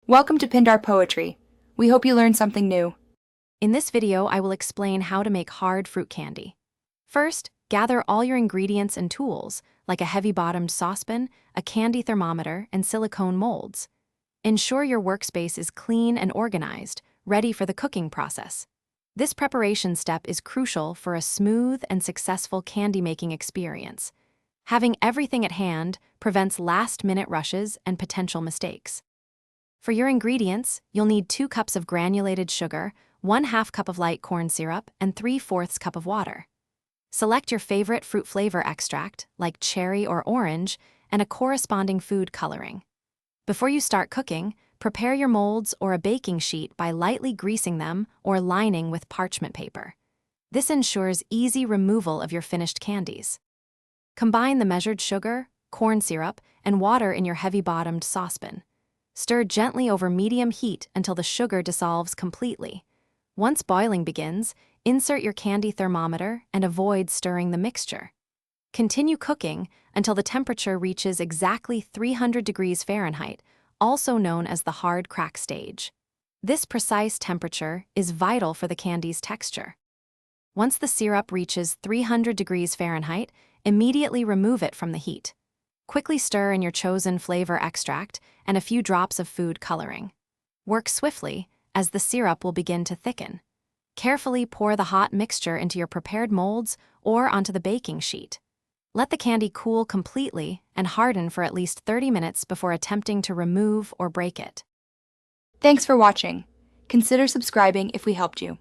Welcome to Pindar Poetry. We hope you learned something new. In this video, I will explain how to make hard fruit candy. First, gather all your ingredients and tools, like a heavy-bottomed saucepan, a candy thermometer, and silicone molds. Ensure your workspace is clean and organized, ready for the cooking process. This preparation step is crucial for a smooth and successful candy-making experience. Having everything at hand prevents last-minute rushes and potential mistakes. For your ingredients, you'll need 2 cups of granulated sugar, 1/2 cup of light corn syrup, and 3/4 cup of water. Select your favorite fruit flavor extract, like cherry or orange, and a corresponding food coloring. Before you start cooking, prepare your molds or a baking sheet by lightly greasing them or lining with parchment paper. This ensures easy removal of your finished candies. Combine the measured sugar, corn syrup, and water in your heavy-bottomed saucepan. Stir gently over medium heat until the sugar dissolves completely. Once boiling begins, insert your candy thermometer and avoid stirring the mixture. Continue cooking until the temperature reaches exactly 300 degrees Fahrenheit, also known as the hard crack stage. This precise temperature is vital for the candy's texture. Once the syrup reaches 300 degrees Fahrenheit, immediately remove it from the heat. Quickly stir in your chosen flavor extract and a few drops of food coloring. Work swiftly, as the syrup will begin to thicken. Carefully pour the hot mixture into your prepared molds or onto the baking sheet. Let the candy cool completely and harden for at least 30 minutes before attempting to remove or break it. Thanks for watching. Consider subscribing if we helped you.